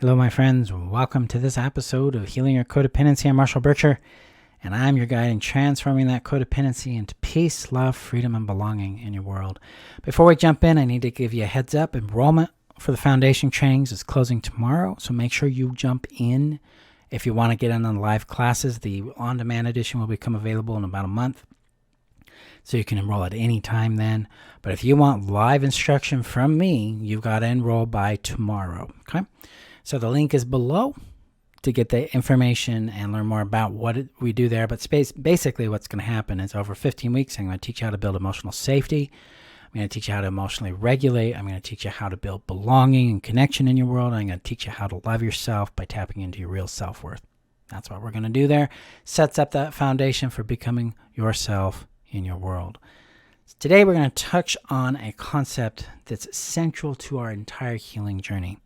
Hello, my friends. Welcome to this episode of Healing Your Codependency. I'm Marshall Berkshire, and I'm your guide in transforming that codependency into peace, love, freedom, and belonging in your world. Before we jump in, I need to give you a heads up. Enrollment for the foundation trainings is closing tomorrow, so make sure you jump in. If you want to get in on the live classes, the on-demand edition will become available in about a month, so you can enroll at any time then. But if you want live instruction from me, you've got to enroll by tomorrow, okay? So the link is below to get the information and learn more about what we do there. But basically what's going to happen is over 15 weeks, I'm going to teach you how to build emotional safety. I'm going to teach you how to emotionally regulate. I'm going to teach you how to build belonging and connection in your world. I'm going to teach you how to love yourself by tapping into your real self-worth. That's what we're going to do there. Sets up that foundation for becoming yourself in your world. Today we're going to touch on a concept that's central to our entire healing journey.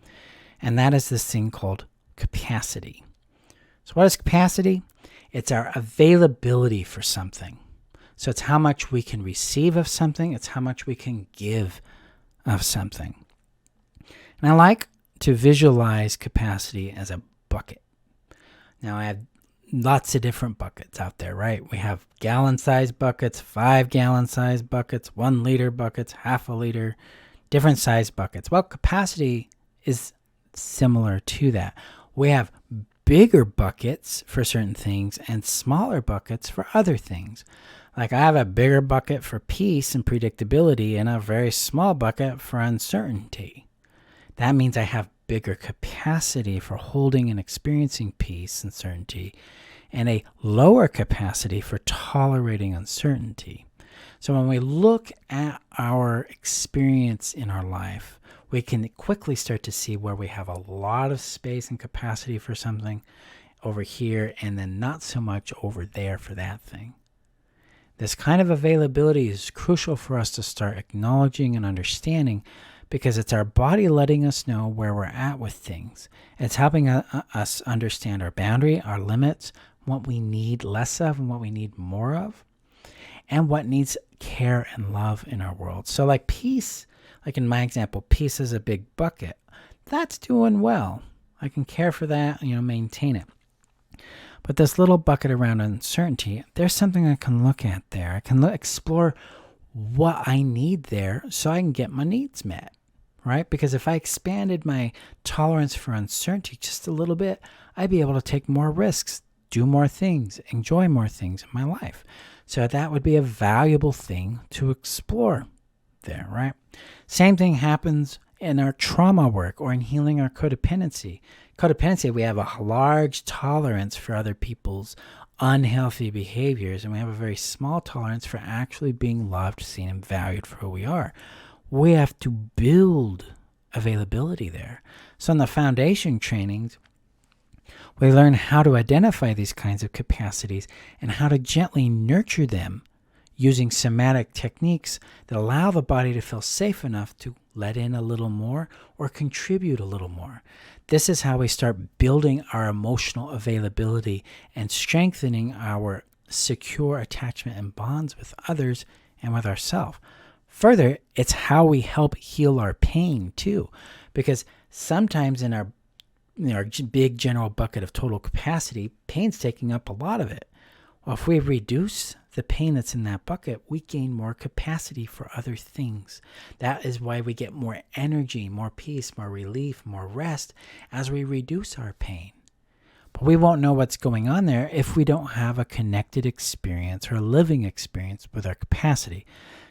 And that is this thing called capacity. So what is capacity? It's our availability for something. So it's how much we can receive of something. It's how much we can give of something. And I like to visualize capacity as a bucket. Now I have lots of different buckets out there, right? We have gallon-sized buckets, 5-gallon-sized buckets, 1-liter buckets, half a liter, different size buckets. Well, capacity is similar to that. We have bigger buckets for certain things and smaller buckets for other things. Like I have a bigger bucket for peace and predictability and a very small bucket for uncertainty. That means I have bigger capacity for holding and experiencing peace and certainty and a lower capacity for tolerating uncertainty. So when we look at our experience in our life, we can quickly start to see where we have a lot of space and capacity for something over here and then not so much over there for that thing. This kind of availability is crucial for us to start acknowledging and understanding because it's our body letting us know where we're at with things. It's helping us understand our boundary, our limits, what we need less of and what we need more of, and what needs care and love in our world. So like peace, like in my example, peace is a big bucket. That's doing well. I can care for that, maintain it. But this little bucket around uncertainty, there's something I can look at there. I can explore what I need there so I can get my needs met, right? Because if I expanded my tolerance for uncertainty just a little bit, I'd be able to take more risks, do more things, enjoy more things in my life. So that would be a valuable thing to explore there, right? Same thing happens in our trauma work or in healing our codependency. Codependency, we have a large tolerance for other people's unhealthy behaviors, and we have a very small tolerance for actually being loved, seen, and valued for who we are. We have to build availability there. So in the foundation trainings, we learn how to identify these kinds of capacities and how to gently nurture them using somatic techniques that allow the body to feel safe enough to let in a little more or contribute a little more. This is how we start building our emotional availability and strengthening our secure attachment and bonds with others and with ourselves. Further, it's how we help heal our pain too, because sometimes in our big general bucket of total capacity, pain's taking up a lot of it. Well, if we reduce the pain that's in that bucket, we gain more capacity for other things. That is why we get more energy, more peace, more relief, more rest as we reduce our pain. But we won't know what's going on there if we don't have a connected experience or a living experience with our capacity.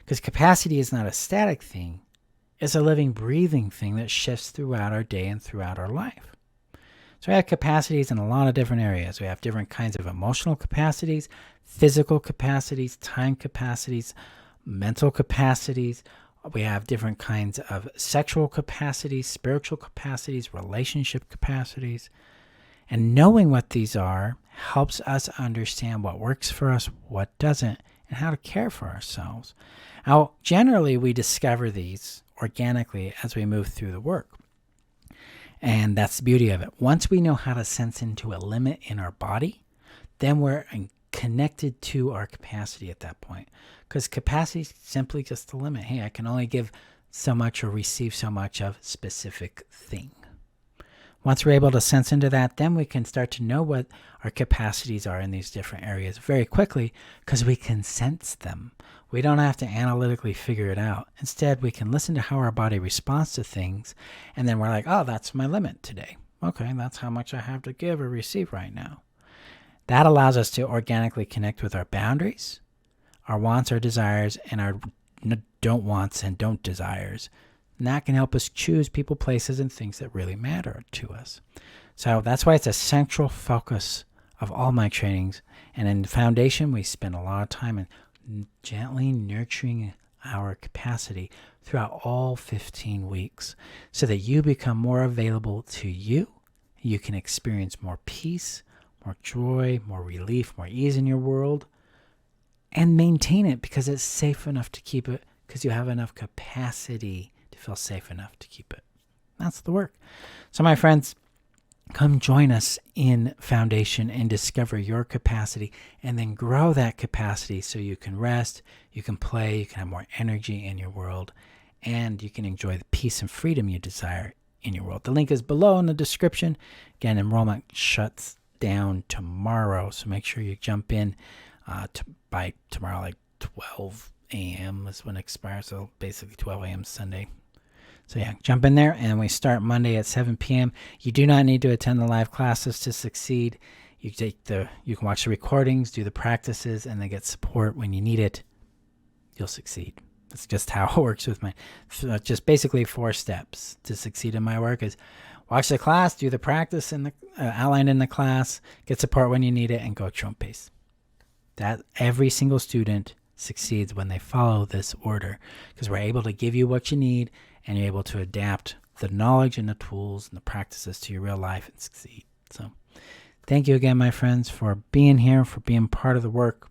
Because capacity is not a static thing. It's a living, breathing thing that shifts throughout our day and throughout our life. So we have capacities in a lot of different areas. We have different kinds of emotional capacities, physical capacities, time capacities, mental capacities. We have different kinds of sexual capacities, spiritual capacities, relationship capacities. And knowing what these are helps us understand what works for us, what doesn't, and how to care for ourselves. Now, generally, we discover these organically as we move through the work. And that's the beauty of it. Once we know how to sense into a limit in our body, then we're connected to our capacity at that point. Because capacity is simply just the limit. Hey, I can only give so much or receive so much of specific thing. Once we're able to sense into that, then we can start to know what our capacities are in these different areas very quickly because we can sense them. We don't have to analytically figure it out. Instead, we can listen to how our body responds to things, and then we're like, oh, that's my limit today. Okay, that's how much I have to give or receive right now. That allows us to organically connect with our boundaries, our wants, our desires, and our don't wants and don't desires. And that can help us choose people, places, and things that really matter to us. So that's why it's a central focus of all my trainings. And in the foundation, we spend a lot of time in gently nurturing our capacity throughout all 15 weeks so that you become more available to you. You can experience more peace, more joy, more relief, more ease in your world, and maintain it because it's safe enough to keep it, because you have enough capacity to feel safe enough to keep it. That's the work. So my friends, come join us in Foundation and discover your capacity and then grow that capacity so you can rest, you can play, you can have more energy in your world, and you can enjoy the peace and freedom you desire in your world. The link is below in the description. Again, enrollment shuts down tomorrow, so make sure you jump in by tomorrow, like 12 a.m. is when it expires, so basically 12 a.m. Sunday. So yeah, jump in there, and we start Monday at 7 p.m. You do not need to attend the live classes to succeed. You can watch the recordings, do the practices, and then get support when you need it. You'll succeed. That's just how it works with just basically 4 steps to succeed in my work is watch the class, do the practice in the outlined in the class, get support when you need it, and go at your own pace. That every single student succeeds when they follow this order because we're able to give you what you need, and you're able to adapt the knowledge and the tools and the practices to your real life and succeed. So thank you again, my friends, for being here, for being part of the work.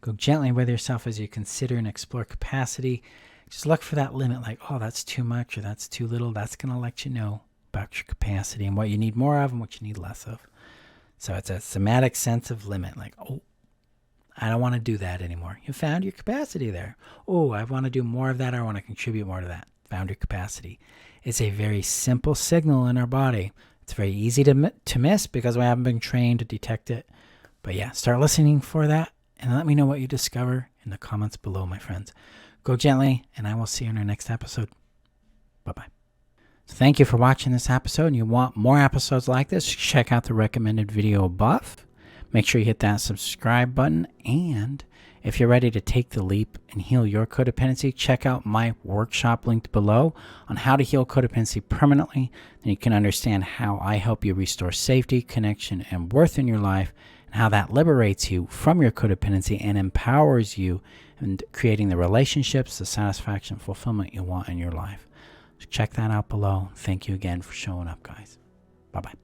Go gently with yourself as you consider and explore capacity. Just look for that limit, like, oh, that's too much or that's too little. That's going to let you know about your capacity and what you need more of and what you need less of. So it's a somatic sense of limit, like, oh, I don't want to do that anymore. You found your capacity there. Oh, I want to do more of that. I want to contribute more to that. Found your capacity. It's a very simple signal in our body. It's very easy to miss because we haven't been trained to detect it. But yeah, start listening for that and let me know what you discover in the comments below, my friends. Go gently, and I will see you in our next episode. Bye-bye. So thank you for watching this episode. And you want more episodes like this, check out the recommended video above. Make sure you hit that subscribe button, and if you're ready to take the leap and heal your codependency, check out my workshop linked below on how to heal codependency permanently. Then you can understand how I help you restore safety, connection, and worth in your life, and how that liberates you from your codependency and empowers you in creating the relationships, the satisfaction, fulfillment you want in your life. So check that out below. Thank you again for showing up, guys. Bye-bye.